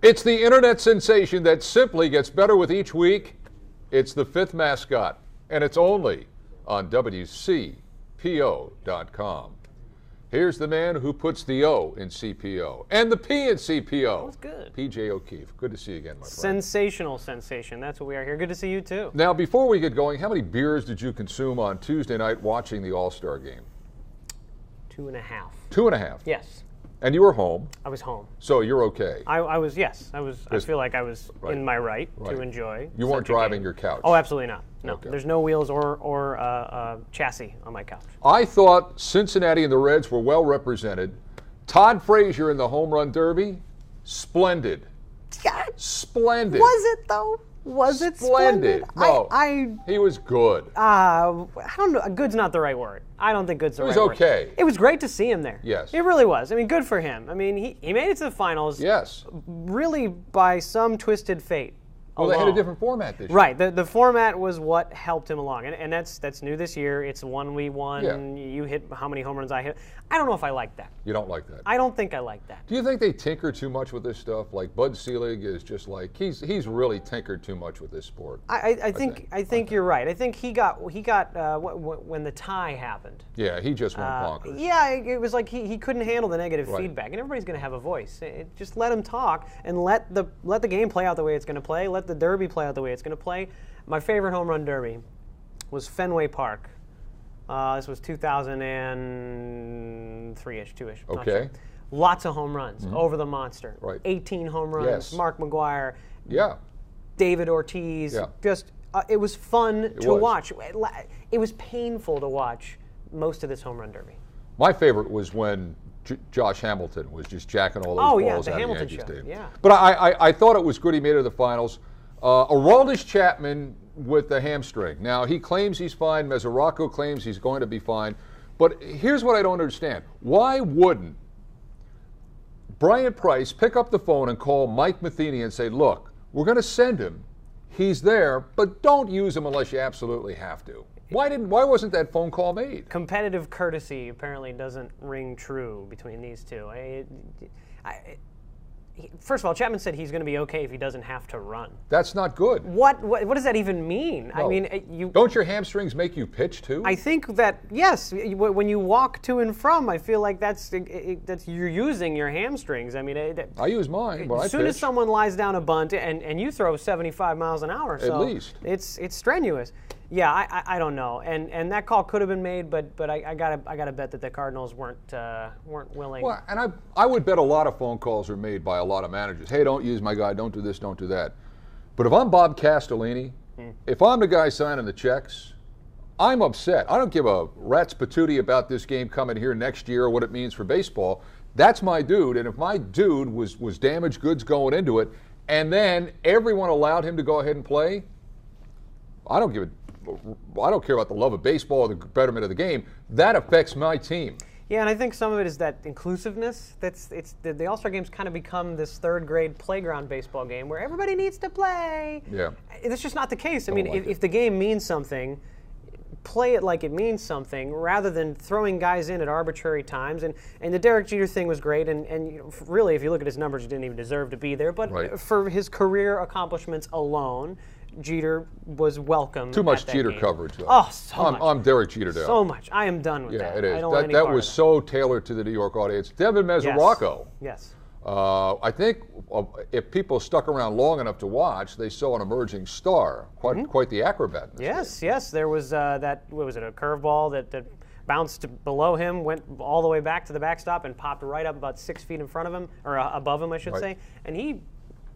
It's the internet sensation that simply gets better with each week. It's the fifth Mascot, and it's only on WCPO.com. Here's the man who puts the O in CPO and the P in CPO. That was good. PJ O'Keefe. Good to see you again, my friend. Sensational sensation. That's what we are here. Good to see you, too. Now, before we get going, how many beers did you consume on Tuesday night watching the All-Star Game? 2.5. 2.5? Yes. And you were home. I was home. So you're okay. I was, yes. I feel like I was in my right to enjoy. You weren't driving your couch. Oh, absolutely not. No, Okay. There's no wheels or chassis on my couch. I thought Cincinnati and the Reds were well represented. Todd Frazier in the home run derby, splendid. Splendid. Was it, though? Was it splendid? No, he was good. I don't know. Good's not the right word. I don't think good's the right word. It was okay. It was great to see him there. Yes. It really was. I mean, good for him. I mean, he made it to the finals. Yes. Really by some twisted fate. Well, they had a different format this year. Right. The format was what helped him along. And that's new this year. It's 1v1. Yeah. You hit how many home runs I hit. I don't know if I like that. You don't like that? I don't think I like that. Do you think they tinker too much with this stuff? Like Bud Selig is just like he's really tinkered too much with this sport. I think you're right. I think he got when the tie happened. Yeah, he just went bonkers. Yeah, it was like he couldn't handle the negative feedback, and everybody's going to have a voice. Just let him talk and let the game play out the way it's going to play. Let the derby play out the way it's going to play. My favorite home run derby was Fenway Park. This was 2003-ish, 2-ish. Okay. Sure. Lots of home runs over the monster. Right. 18 home runs. Yes. Mark McGuire. Yeah. David Ortiz. Yeah. Just it was fun to watch. It was painful to watch most of this home run derby. My favorite was when Josh Hamilton was just jacking all those balls out of Yankee Stadium. Yeah. But I thought it was good he made it to the finals. Aroldis Chapman with the hamstring. Now, he claims he's fine. Mesoraco claims he's going to be fine. But here's what I don't understand. Why wouldn't Brian Price pick up the phone and call Mike Matheny and say, look, we're going to send him. He's there, but don't use him unless you absolutely have to. Why wasn't that phone call made? Competitive courtesy apparently doesn't ring true between these two. First of all, Chapman said he's going to be okay if he doesn't have to run. That's not good. What does that even mean? No. I mean, don't your hamstrings make you pitch too? I think that yes, when you walk to and from, I feel like that's you're using your hamstrings. I mean, I use mine, but as soon as someone lies down a bunt and you throw 75 miles an hour, at least it's strenuous. Yeah, I don't know, and that call could have been made, but I gotta bet that the Cardinals weren't willing. Well, and I would bet a lot of phone calls are made by a lot of managers. Hey, don't use my guy. Don't do this. Don't do that. But if I'm Bob Castellini, if I'm the guy signing the checks, I'm upset. I don't give a rat's patootie about this game coming here next year or what it means for baseball. That's my dude, and if my dude was damaged goods going into it, and then everyone allowed him to go ahead and play, I don't care about the love of baseball or the betterment of the game. That affects my team. Yeah, and I think some of it is that inclusiveness. The All-Star Game's kind of become this third-grade playground baseball game where everybody needs to play. Yeah. That's just not the case. I mean, if the game means something, play it like it means something rather than throwing guys in at arbitrary times. And the Derek Jeter thing was great. And really, if you look at his numbers, he didn't even deserve to be there. But for his career accomplishments alone, Jeter was welcome. Too much at that Jeter game. coverage, though. Oh, so much. I'm Derek Jeter down. So much. I am done with that. Yeah, it is. I don't want any that part was of so tailored to the New York audience. Devin Mesoraco. Yes. I think if people stuck around long enough to watch, they saw an emerging star. Quite the acrobat. Yes. There was that. What was it? A curveball that bounced below him, went all the way back to the backstop, and popped right up about 6 feet in front of him, or above him, I should say. And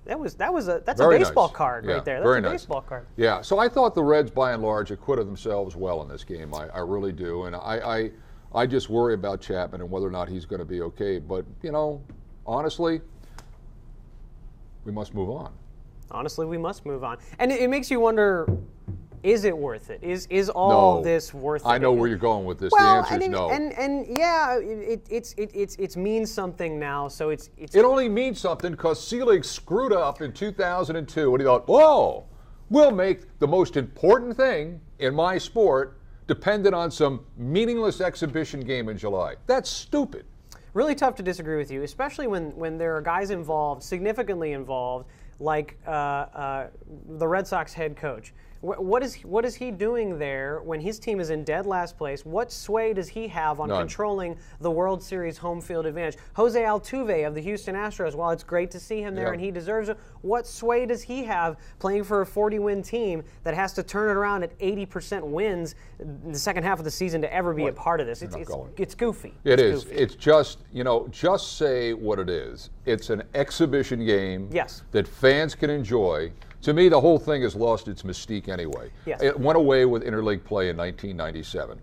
that's a baseball card right there. That's a baseball card. Yeah. So I thought the Reds, by and large, acquitted themselves well in this game. I really do, and I just worry about Chapman and whether or not he's going to be okay. But honestly, we must move on. Honestly, we must move on, and it makes you wonder. Is it worth it? Is all this worth it? I know where you're going with this. Well, the answer is no. And yeah, it means something now. So it only means something because Selig screwed up in 2002, and he thought, whoa, we'll make the most important thing in my sport dependent on some meaningless exhibition game in July. That's stupid. really tough to disagree with you, especially when there are guys involved, significantly involved, like the Red Sox head coach. What is he doing there when his team is in dead last place? What sway does he have on controlling the World Series home field advantage? Jose Altuve of the Houston Astros, while it's great to see him there and he deserves it, what sway does he have playing for a 40-win team that has to turn it around at 80% wins in the second half of the season to ever be a part of this? It's goofy. It is. It's just, just say what it is. It's an exhibition game that fans can enjoy. To me, the whole thing has lost its mystique anyway. It went away with interleague play in 1997.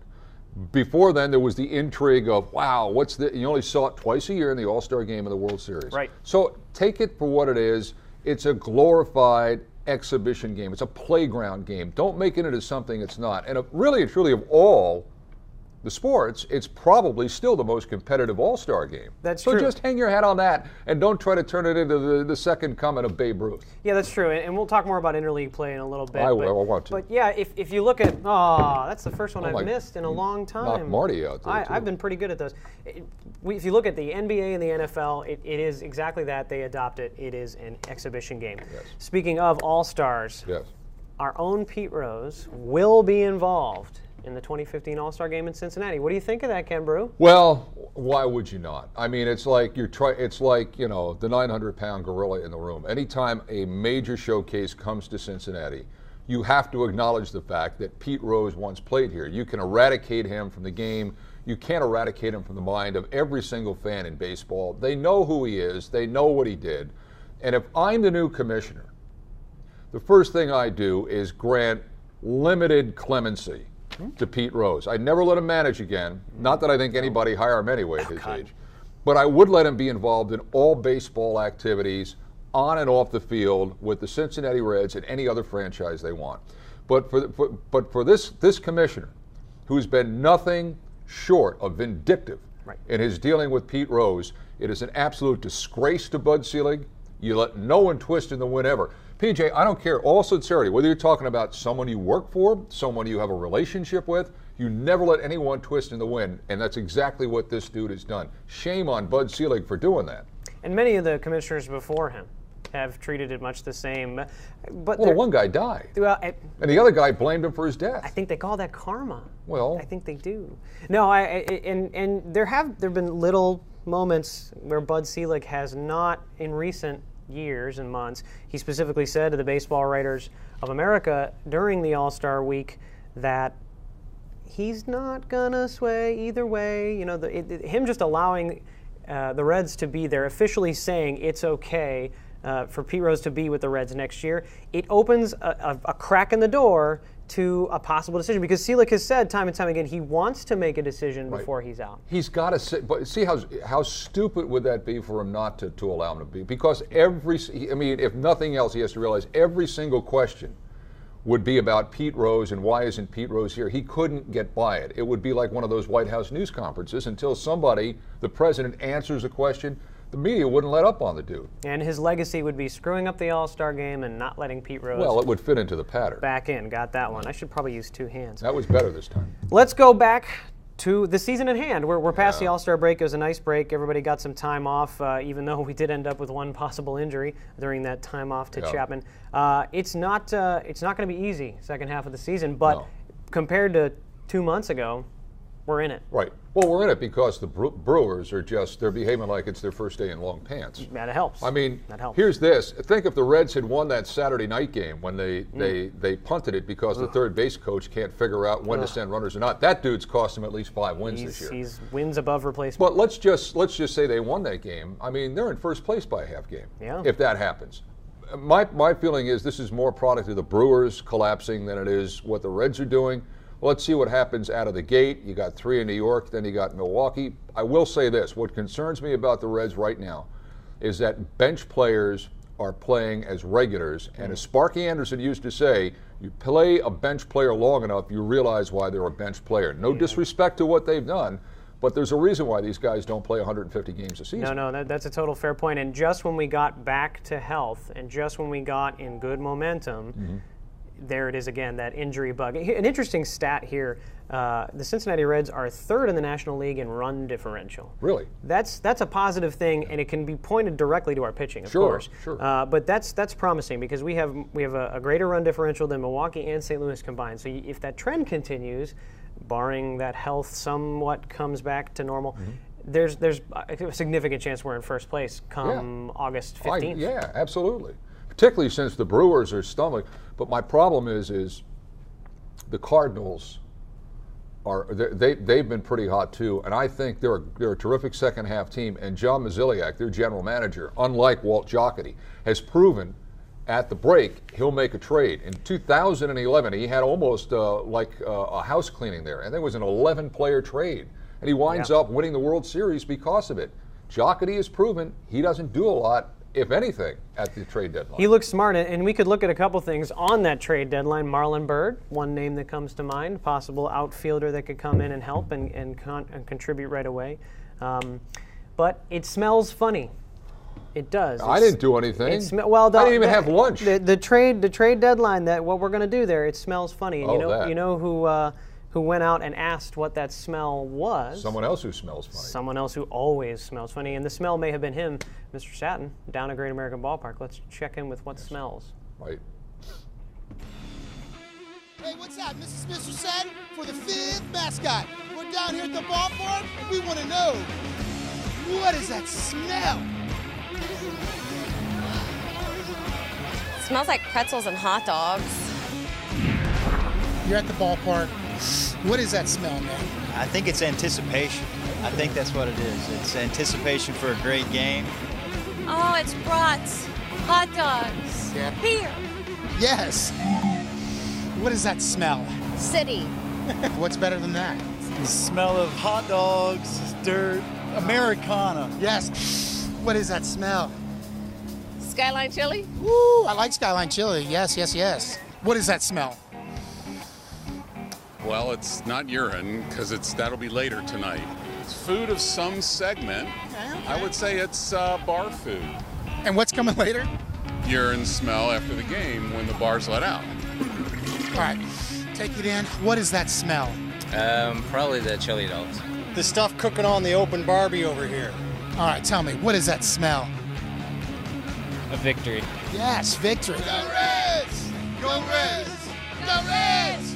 Before then, there was the intrigue of, wow, what's the? You only saw it twice a year in the AllStar Game of the World Series. Right. So take it for what it is. It's a glorified exhibition game. It's a playground game. Don't make it into something it's not. And really and truly, of all the sports, it's probably still the most competitive all-star game. That's true. So just hang your hat on that and don't try to turn it into the second coming of Babe Ruth. Yeah, that's true. And we'll talk more about interleague play in a little bit. I want to. But yeah, if you look at, that's the first one I've missed in a long time. Knocked Marty out there, too. I've been pretty good at those. If you look at the NBA and the NFL, it is exactly that. They adopt it. It is an exhibition game. Yes. Speaking of all-stars, our own Pete Rose will be involved in the 2015 All-Star Game in Cincinnati. What do you think of that, Ken Brew? Well, why would you not? I mean, it's like the 900-pound gorilla in the room. Anytime a major showcase comes to Cincinnati, you have to acknowledge the fact that Pete Rose once played here. You can eradicate him from the game. You can't eradicate him from the mind of every single fan in baseball. They know who he is. They know what he did. And if I'm the new commissioner, the first thing I do is grant limited clemency to Pete Rose. I'd never let him manage again. Not that I think anybody hire him anyway at his age. But I would let him be involved in all baseball activities on and off the field with the Cincinnati Reds and any other franchise they want. But for this commissioner, who's been nothing short of vindictive in his dealing with Pete Rose, it is an absolute disgrace to Bud Selig. You let no one twist in the wind ever. PJ, I don't care, all sincerity, whether you're talking about someone you work for, someone you have a relationship with, you never let anyone twist in the wind, and that's exactly what this dude has done. Shame on Bud Selig for doing that. And many of the commissioners before him have treated it much the same. But well, one guy died, and the other guy blamed him for his death. I think they call that karma. Well, I think they do. No, and there have been little moments where Bud Selig has not, in recent years and months, he specifically said to the Baseball Writers of America during the All-Star Week that he's not gonna sway either way. You know, him just allowing the Reds to be there, officially saying it's okay for Pete Rose to be with the Reds next year, it opens a crack in the door to a possible decision, because Selig has said time and time again he wants to make a decision before he's out. He's got to say, but see how stupid would that be for him not to allow him to be? Because if nothing else, he has to realize every single question would be about Pete Rose and why isn't Pete Rose here. He couldn't get by it. It would be like one of those White House news conferences until somebody, the president, answers a question. The media wouldn't let up on the dude. And his legacy would be screwing up the All-Star Game and not letting Pete Rose. Well, it would fit into the pattern. Back in, got that one. I should probably use two hands. That was better this time. Let's go back to the season at hand. We're past the All-Star break. It was a nice break. Everybody got some time off, even though we did end up with one possible injury during that time off to Chapman. It's not going to be easy second half of the season, but compared to 2 months ago, we're in it. Right. Well, we're in it because the Brewers are they're behaving like it's their first day in long pants. That helps. I mean, that helps. Here's this. Think if the Reds had won that Saturday night game when they punted it because the third base coach can't figure out when to send runners or not. That dude's cost him at least 5 wins this year. He's wins above replacement. But let's just say they won that game. I mean, they're in first place by a half game. Yeah. If that happens. My feeling is this is more product of the Brewers collapsing than it is what the Reds are doing. Let's see what happens out of the gate. You got 3 in New York, then you got Milwaukee. I will say this, what concerns me about the Reds right now is that bench players are playing as regulars. And as Sparky Anderson used to say, you play a bench player long enough, you realize why they're a bench player. No disrespect to what they've done, but there's a reason why these guys don't play 150 games a season. No, that's a total fair point. And just when we got back to health and just when we got in good momentum, there it is again, that injury bug. An interesting stat here, the Cincinnati Reds are 3rd in the National League in run differential. Really? That's a positive thing, and it can be pointed directly to our pitching, of course. Sure. But that's promising because we have a greater run differential than Milwaukee and St. Louis combined. So if that trend continues, barring that health somewhat comes back to normal, there's a significant chance we're in first place come August 15th. Yeah, absolutely. Particularly since the Brewers are stumbling. But my problem is the Cardinals they've been pretty hot too, and I think they're a terrific second half team. And John Mozeliak, their general manager, unlike Walt Jocketty, has proven at the break he'll make a trade. In 2011, he had almost like a house cleaning there, and there was an 11-player trade, and he winds up winning the World Series because of it. Jocketty has proven he doesn't do a lot, if anything, at the trade deadline. He looks smart, and we could look at a couple things on that trade deadline. Marlon Byrd, one name that comes to mind, possible outfielder that could come in and help and contribute right away. But it smells funny. It does. I didn't do anything. I didn't even have lunch. The trade deadline, that what we're going to do there, it smells funny. And you know who went out and asked what that smell was? Someone else who smells funny. Someone else who always smells funny. And the smell may have been him, Mr. Satin, down at Great American Ballpark. Let's check in with what smells. Right. Hey, what's up? This is Mr. Satin for the 5th Mascot. We're down here at the ballpark, and we want to know, what is that smell? It smells like pretzels and hot dogs. You're at the ballpark. What is that smell, man? I think it's anticipation. I think that's what it is. It's anticipation for a great game. Oh, it's brats, hot dogs, beer. Yes. What is that smell? City. What's better than that? The smell of hot dogs, dirt, Americana. Yes. What is that smell? Skyline chili. Woo, I like Skyline chili. Yes, yes, yes. What is that smell? Well, it's not urine, because that'll be later tonight. It's food of some segment. Okay. I would say it's bar food. And what's coming later? Urine smell after the game when the bar's let out. All right, take it in. What is that smell? Probably the chili dogs. The stuff cooking on the open Barbie over here. All right, tell me, what is that smell? A victory. Yes, victory. Go Reds! Go Reds! Go Reds!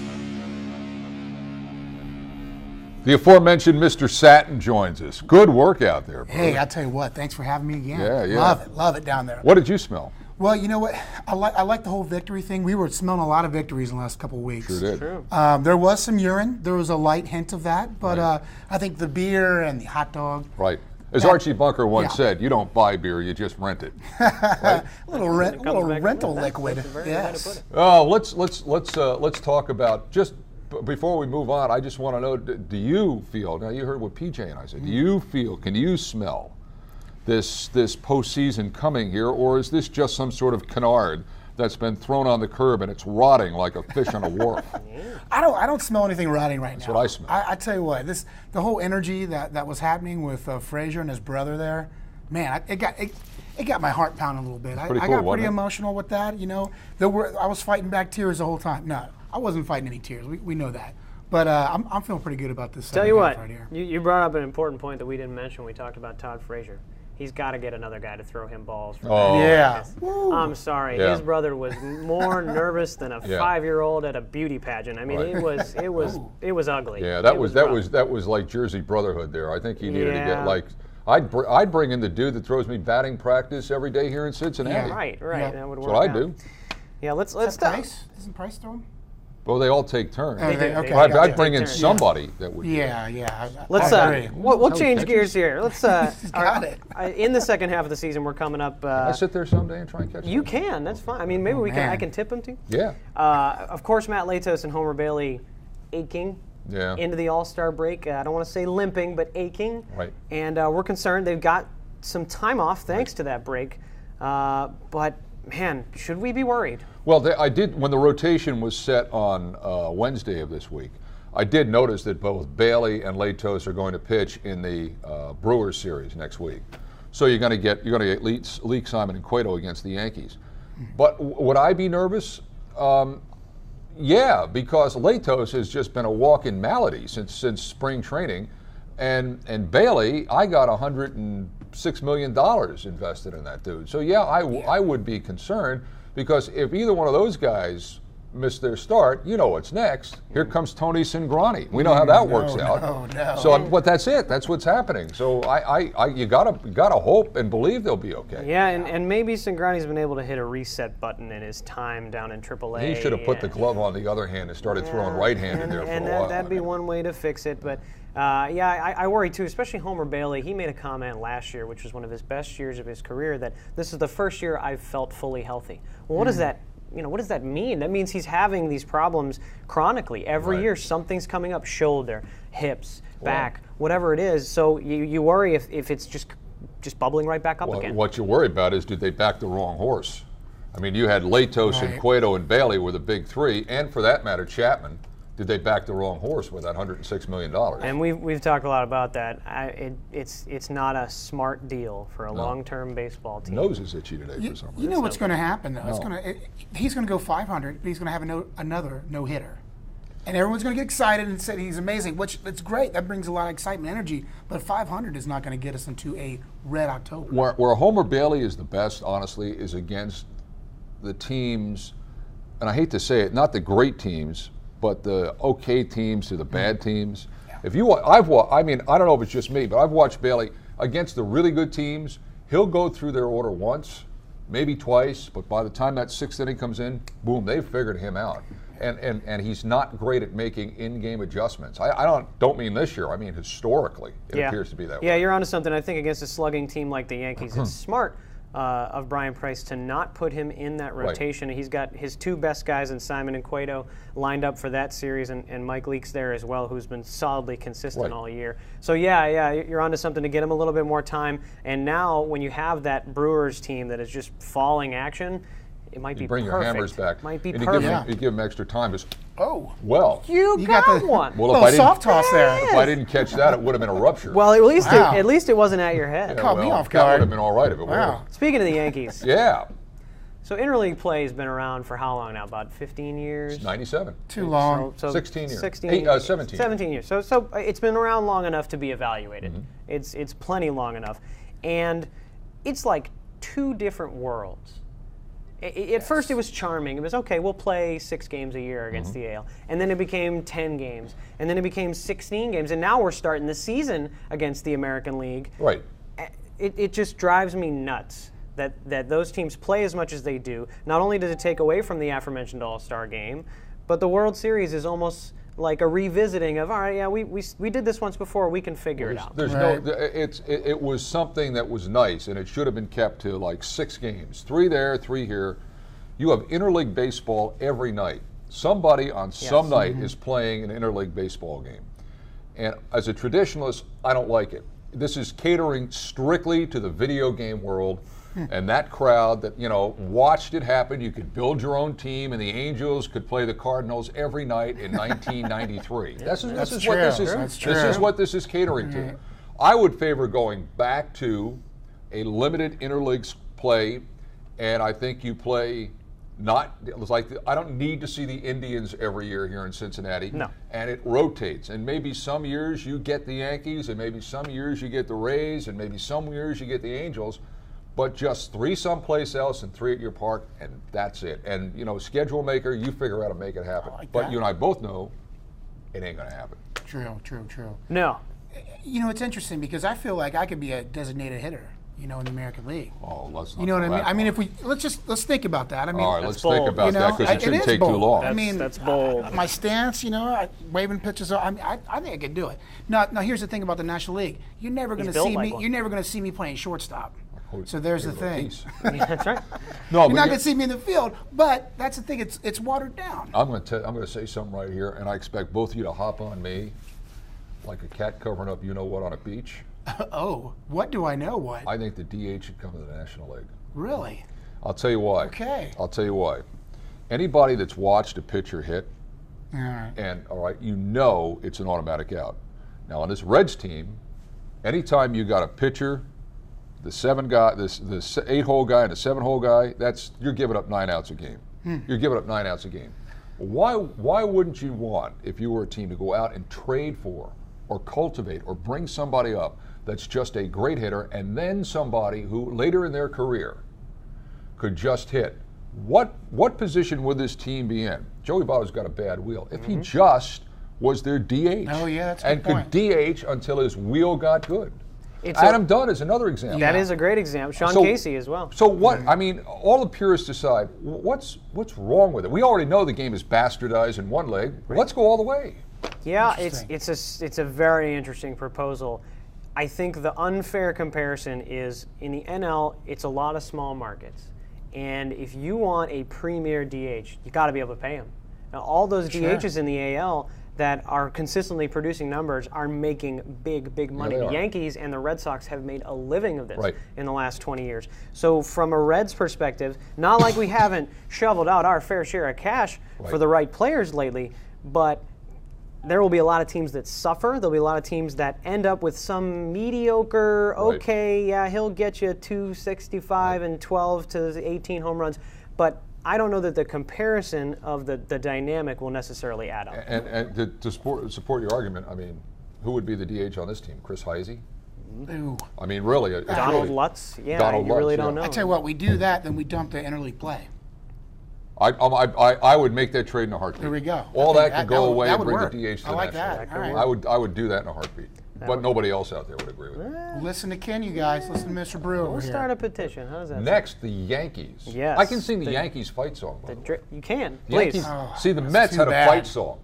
The aforementioned Mr. Satin joins us. Good work out there, brother. Hey, I'll tell you what, thanks for having me again. Yeah. Love it down there. What did you smell? Well, you know what? I like the whole victory thing. We were smelling a lot of victories in the last couple of weeks. Sure did. True. There was some urine. There was a light hint of that, but I think the beer and the hot dog. Right. As Archie Bunker once said, you don't buy beer, you just rent it. Right? a little rental liquid. Yes. Let's talk about just. Before we move on, I just want to know, do you feel, now you heard what PJ and I said, can you smell this postseason coming here, or is this just some sort of canard that's been thrown on the curb and it's rotting like a fish on a wharf? I don't smell anything rotting right now. That's what I smell. I tell you what, the whole energy that was happening with Frazier and his brother there, man, it got my heart pounding a little bit. I got pretty emotional with that, you know. I was fighting back tears the whole time. No, I wasn't fighting any tears. We know that. But I'm feeling pretty good about this. Tell you what, right here. You brought up an important point that we didn't mention when we talked about Todd Frazier. He's got to get another guy to throw him balls. Yeah. I'm sorry. Yeah. His brother was more nervous than a 5-year-old at a beauty pageant. I mean, it was ugly. Yeah, that was like Jersey Brotherhood there. I think he needed to get like. I'd bring in the dude that throws me batting practice every day here in Cincinnati. Yeah, right. Yeah. That would work. That's what I do. Yeah, let's Price? Doesn't Price throw him? Well, they all take turns. Okay. I'd bring in somebody that would. Yeah. Let's we'll change gears here. Let's got it. In the second half of the season, we're coming up. Can I sit there someday and try and catch? You can. That's fine. I mean, maybe I can tip him to. Yeah. Of course, Matt Latos and Homer Bailey aching. Yeah. Into the All-Star break. I don't want to say limping, but aching. Right. And we're concerned they've got some time off thanks to that break. But man, should we be worried? Well, I did, when the rotation was set on Wednesday of this week, I did notice that both Bailey and Latos are going to pitch in the Brewers series next week. So you're going to get Leak, Simon, and Cueto against the Yankees. But would I be nervous? Yeah, because Latos has just been a walk-in malady since spring training, and Bailey, I got $106 million invested in that dude. So yeah, I would be concerned, because if either one of those guys miss their start, you know what's next. Here comes Tony Cingrani. We know how that works out. No. So, but that's it. That's what's happening. So you gotta hope and believe they'll be okay. Yeah, and maybe Cingrani's been able to hit a reset button in his time down in AAA. He should have put the glove on the other hand and started throwing right-handed there for a while. That'd be one way to fix it. But I worry too, especially Homer Bailey. He made a comment last year, which was one of his best years of his career, that this is the first year I've felt fully healthy. Well, what does that? What does that mean? That means he's having these problems chronically. Every year something's coming up, shoulder, hips, back, whatever it is. So you worry if it's just bubbling right back up again. What you worry about is, did they back the wrong horse? I mean, you had Latos and Cueto and Bailey were the big three, and for that matter, Chapman. Did they back the wrong horse with that $106 million? And we've talked a lot about that. It's not a smart deal for a long-term baseball team. Nose is itchy today for some reason. You know what's going to happen, though? He's going to go 500, but he's going to have another no-hitter. And everyone's going to get excited and say he's amazing, which it's great. That brings a lot of excitement and energy. But 500 is not going to get us into a red October. Where Homer Bailey is the best, honestly, is against the teams, and I hate to say it, not the great teams, but the okay teams to the bad teams. Yeah. If you, I mean, I don't know if it's just me, but I've watched Bailey against the really good teams. He'll go through their order once, maybe twice, but by the time that sixth inning comes in, boom, they've figured him out. And he's not great at making in-game adjustments. I don't mean this year. I mean historically, it appears to be that way. Yeah, you're onto something. I think against a slugging team like the Yankees, it's smart of Brian Price to not put him in that rotation. Right. He's got his two best guys in Simon and Cueto lined up for that series, and Mike Leake's there as well, who's been solidly consistent all year. So yeah, you're onto something to get him a little bit more time. And now when you have that Brewers team that is just falling action, it might be bring perfect. Your hammers back. Might be perfect. You give him extra time. You got one. Well, if I didn't, soft toss there. If I didn't catch that, it would have been a rupture. Well, at least it wasn't at your head. Yeah, caught me off guard. That would have been all right if it were. Speaking of the Yankees. Yeah. So interleague play has been around for how long now? About 15 years? It's 97. Too long. So 16 years. 17. 17 years. So it's been around long enough to be evaluated. Mm-hmm. It's plenty long enough. And it's like two different worlds. At first it was charming. It was, okay, we'll play 6 games a year against the AL. And then it became 10 games. And then it became 16 games. And now we're starting the season against the American League. Right. It just drives me nuts that those teams play as much as they do. Not only does it take away from the aforementioned All-Star Game, but the World Series is almost like a revisiting of, all right, yeah, we did this once before, we can figure it out. It was something that was nice, and it should have been kept to like 6 games, 3 there, 3 here. You have interleague baseball every night. Somebody on some night is playing an interleague baseball game. And as a traditionalist, I don't like it. This is catering strictly to the video game world. And that crowd that, watched it happen. You could build your own team, and the Angels could play the Cardinals every night in 1993. This is what this is catering to. I would favor going back to a limited interleague play, and I think you play I don't need to see the Indians every year here in Cincinnati. No. And it rotates. And maybe some years you get the Yankees, and maybe some years you get the Rays, and maybe some years you get the Angels. But just 3 someplace else and 3 at your park, and that's it. And, schedule maker, you figure out how to make it happen. But you and I both know it ain't going to happen. True. No. It's interesting because I feel like I could be a designated hitter, in the American League. Oh, let's not. You know what I mean? I mean, if let's think about that. I mean, all right, let's think about that because it shouldn't take too long. That's bold. My stance, waving pitches. I think I can do it. Now, here's the thing about the National League. You're never going to see me. You're never going to see me playing shortstop. So there's the thing. That's right. No, you're not going to see me in the field, but that's the thing. It's watered down. I'm going to say something right here, and I expect both of you to hop on me like a cat covering up what on a beach. Oh, what do I know? What? I think the DH should come to the National League. Really? I'll tell you why. Okay. I'll tell you why. Anybody that's watched a pitcher hit, all right, it's an automatic out. Now on this Reds team, anytime you got a pitcher, the 8-hole guy and the 7-hole guy, you're giving up 9 outs a game. You're giving up 9 outs a game. Why wouldn't you want, if you were a team, to go out and trade for or cultivate or bring somebody up that's just a great hitter, and then somebody who later in their career could just hit? What position would this team be in? Joey Votto's got a bad wheel. If he just was their DH, oh yeah, that's a good and could DH until his wheel got good. It's Adam Dunn is another example. That is a great example. Sean Casey as well. So what? I mean, all the purists decide what's wrong with it. We already know the game is bastardized in one leg. Let's go all the way. Yeah, it's a very interesting proposal. I think the unfair comparison is in the NL, it's a lot of small markets, and if you want a premier DH, you got to be able to pay him. Now, all those DHs in the AL that are consistently producing numbers are making big money. The Yankees and the Red Sox have made a living of this in the last 20 years. So from a Reds perspective, not like we haven't shoveled out our fair share of cash for the right players lately, but there will be a lot of teams that suffer. There'll be a lot of teams that end up with some mediocre, okay, yeah, he'll get you 265 and 12 to 18 home runs, but I don't know that the comparison of the dynamic will necessarily add up. And to support your argument, I mean, who would be the DH on this team? Chris Heisey? Ooh. I mean, really. Donald Lutz? Yeah, Donald you really Lutz, don't know. I tell you what, we do that, then we dump the interleague play. I would make that trade in a heartbeat. There we go. All that could go away that and would bring work. the DH to the I like National that. League. All right. I would do that in a heartbeat. But nobody else out there would agree with it. Listen to Ken, you guys. Listen to Mr. Brew over We'll here. start a petition. How does that Next, the Yankees. Yes. I can sing the Yankees fight song. By the way. You can, The please. Yankees, see, the Mets had a bad. fight song.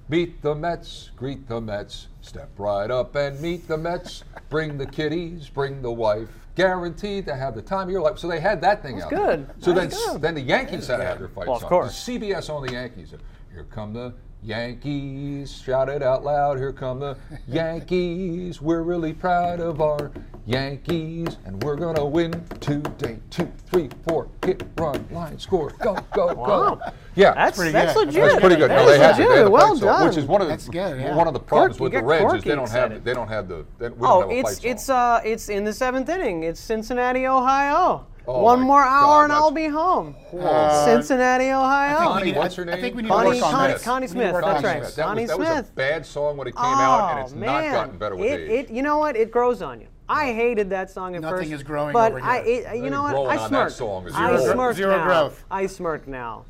Meet the Mets, greet the Mets, step right up and meet the Mets. Bring the kiddies, bring the wife, guaranteed to have the time of your life. So they had that thing out there. Good. So That's good. then the Yankees had to have their fight Well, song. of course. The CBS on the Yankees. Here come the Yankees, shout it out loud. Here come the Yankees. We're really proud of our Yankees, and we're gonna win today. 2, 3, 4, hit, run, line, score, go, go, go. Yeah, That's pretty that's good. legit. that's pretty good. That No, is they had legit. the fight Well song, done. which is one of the That's good, yeah. one of the problems Corky, with the get Reds is Corky they don't excited. have the we don't Oh, have a fight song. it's in the 7th inning. It's Cincinnati, Ohio. Oh One my more hour God, and I'll that's be home. horrible. Cincinnati, Ohio. Connie, what's her name? I think we need Connie to work on this. Connie We need to Smith. work That's on right. this. Connie That was a Smith. bad song when it came out, and it's Oh, not man. gotten better with age. You know what? It grows on you. I hated that song at Nothing first. is growing but over here. you know what? Growing I on that smirk. song is I zero. smirk Zero now. growth. I smirk now.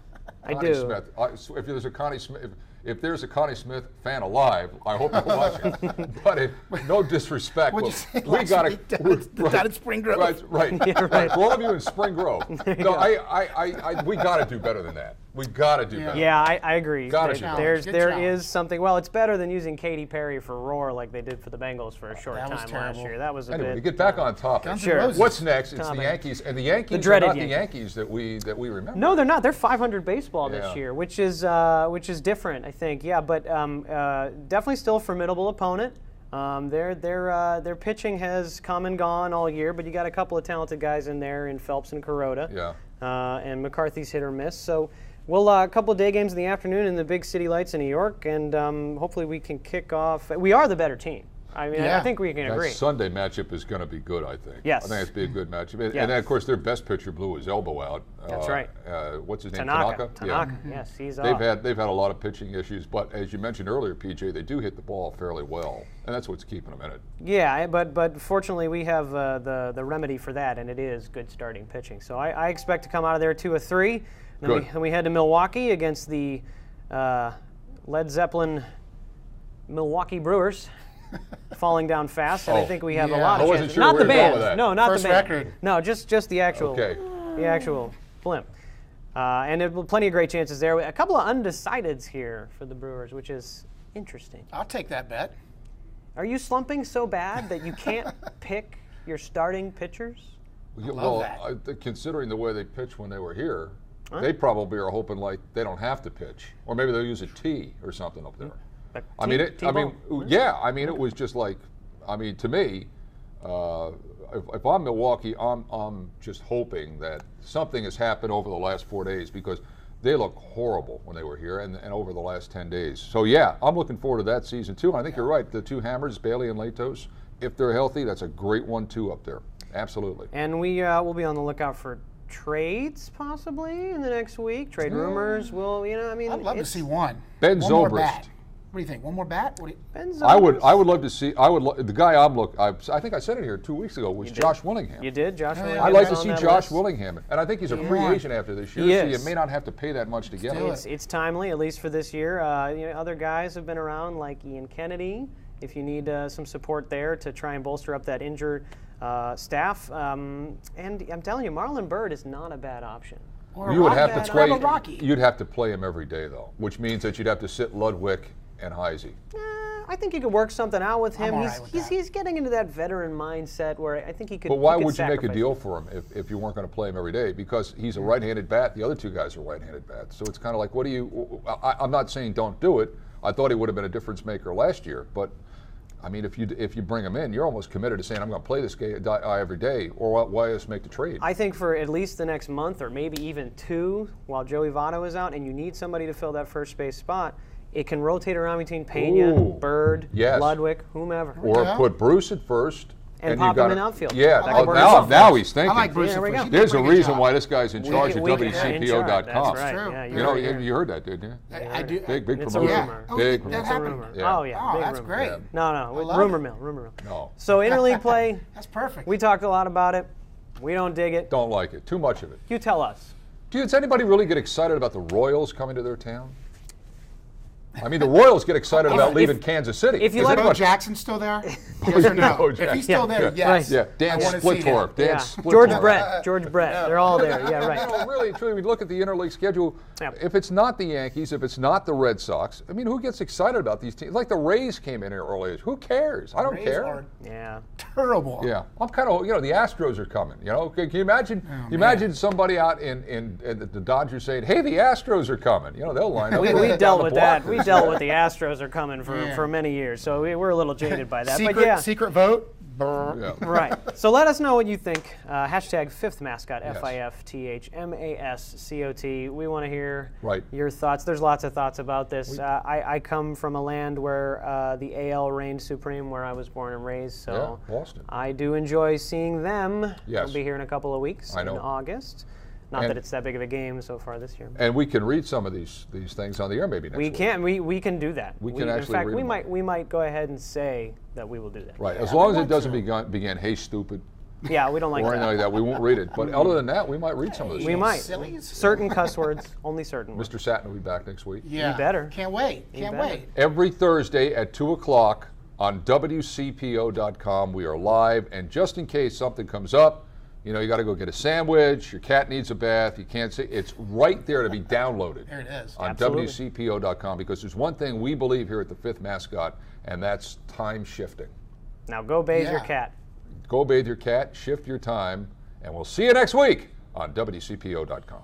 I Connie do. Smith. If there's a Connie Smith, if there's a Connie Smith fan alive, I hope you're watching. But no disrespect, What'd but you say we last got week? Down at Spring Grove. Right. Yeah, right. For all of you in Spring Grove, we got to do better than that. We got to do better. Yeah, I agree. Gotta There- do There's Good there challenge. is something. Well, it's better than using Katy Perry for Roar like they did for the Bengals for a short That was time last terrible. year. That was a Anyway, bit. to get back on topic. Guns N' Sure. Roses. What's next? It's Topic. the Yankees, and the Yankees are dreaded not the Yankees. Yankees that we remember. No, they're not. They're 500 baseball this Yeah. year, which is different, I think. Yeah, but definitely still a formidable opponent. Their pitching has come and gone all year, but you got a couple of talented guys in there in Phelps and Kuroda. Yeah. And McCarthy's hit or miss. So we'll a couple of day games in the afternoon in the big city lights in New York, and hopefully we can kick off. We are the better team. I mean, Yeah. I think we can agree. That Sunday matchup is going to be good, I think. Yes. I think it's be a good matchup. And Yeah. then, of course, their best pitcher blew his elbow out. That's right. What's his name? Tanaka. Yeah. Yes, he's They've off. had a lot of pitching issues, but as you mentioned earlier, PJ, they do hit the ball fairly well, and that's what's keeping them in it. Yeah, but fortunately we have the remedy for that, and it is good starting pitching. So I expect to come out of there 2-3. Good. Then we head to Milwaukee against the Led Zeppelin Milwaukee Brewers. Falling down fast, and I think we have a yeah. lot I of wasn't chances. sure Not where the you were going band. with that. No, not First the band. record. No, just the actual. Okay. The actual blimp. And there were plenty of great chances there. A couple of undecideds here for the Brewers, which is interesting. I'll take that bet. Are you slumping so bad that you can't pick your starting pitchers? Well, that. considering the way they pitched when they were here, they probably are hoping like they don't have to pitch, or maybe they'll use a tee or something up there. I mean, it was just like, to me, if I'm Milwaukee, I'm just hoping that something has happened over the last 4 days, because they look horrible when they were here and over the last 10 days. So yeah, I'm looking forward to that season too. I think you're right. The two hammers, Bailey and Latos, if they're healthy, that's a great 1-2 up there. Absolutely. And we will be on the lookout for trades possibly in the next week. Trade rumors. Well, I mean, I'd love to see one. Ben One more Zobrist. bat. What do you think? One more bat? Ben Zobrist. I would love to see. The guy I think I said it here 2 weeks ago was Josh Willingham. You did, Josh Willingham. I'd like to on see that Josh list. Willingham, and I think he's a free agent after this year, He so is. you may not have to pay that much to get him. It's timely, at least for this year. Other guys have been around, like Ian Kennedy. If you need some support there to try and bolster up that injured staff, and I'm telling you, Marlon Byrd is not a bad option. You would have to play. You'd have to play him every day, though, which means that you'd have to sit Ludwig and Heisey. I think you could work something out with him. He's He's getting into that veteran mindset where I think he could. But why he could would you make a sacrifice deal it. for him if you weren't going to play him every day? Because he's a right-handed bat. The other two guys are right-handed bats. So it's kind of like, what do you? I'm not saying don't do it. I thought he would have been a difference maker last year, but I mean, if you bring him in, you're almost committed to saying I'm going to play this guy every day, or why just make the trade? I think for at least the next month or maybe even 2, while Joey Votto is out, and you need somebody to fill that first base spot, it can rotate around between Pena, Bird, Ludwig, whomever. Or put Bruce at first. And pop him in outfield. Yeah, now he's thinking. I like Bruce. There we go. There's a reason why this guy's in charge of WCPO.com. That's right. True. Yeah, You heard that, didn't you? I do. Big It's a promotion. rumor. Big that promotion. happened. rumor. Yeah. Oh yeah, Oh, big that's rumor. great. Yeah. No, love rumor it. mill. No. So interleague play, That's perfect. we talked a lot about it. We don't dig it. Don't like it. Too much of it. You tell us. Does anybody really get excited about the Royals coming to their town? I mean, the Royals get excited about leaving Kansas City. if you Is like- Bo anybody- Jackson still there? Yes or no? Bo If he's Jackson. still there, Yeah. yes. Yeah, Dan I wanna see him. Splittorff. Dan Yeah. Splittorff. George Brett. They're all there. Yeah, right. You know, really, truly, we look at the interleague schedule. Yeah. If it's not the Yankees, if it's not the Red Sox, I mean, who gets excited about these teams? Like the Rays came in here earlier. Who cares? I don't Rays care. are Yeah. terrible. Yeah, I'm kind of, the Astros are coming. Can you imagine? Imagine somebody out in the Dodgers saying, "Hey, the Astros are coming." They'll line up. We down dealt the with block. that. We dealt with the Astros are coming for many years, so we're a little jaded by that. But yeah, Secret vote. Yeah. right. So let us know what you think. Hashtag fifth mascot, Yes. FIFTHMASCOT. We want to hear Right. your thoughts. There's lots of thoughts about this. I come from a land where the AL reigned supreme, where I was born and raised. So Yeah, Boston. I do enjoy seeing them. Yes. They'll be here in a couple of weeks I know. in August. Not And- that it's that big of a game so far this year. And we can read some of these things on the air maybe next We week. can. We can do that. We can in actually fact, read them. we might go ahead and say that we will do that. Right, as long as it doesn't begin, "Hey, stupid," Yeah, we don't like or that. anything like that, we won't read it. But other than that, we might read some of this. We might. Sillies. Certain cuss words, only certain ones. Mr. Satin will be back next week. Yeah. You better. Can't wait. You Can't better. wait. Every Thursday at 2 o'clock on WCPO.com. We are live, and just in case something comes up, you got to go get a sandwich, your cat needs a bath, you can't see, it's right there to be downloaded. There it is. On Absolutely. WCPO.com, because there's one thing we believe here at the Fifth Mascot, and that's time shifting. Now go bathe your Yeah. cat. Go bathe your cat, shift your time, and we'll see you next week on WCPO.com.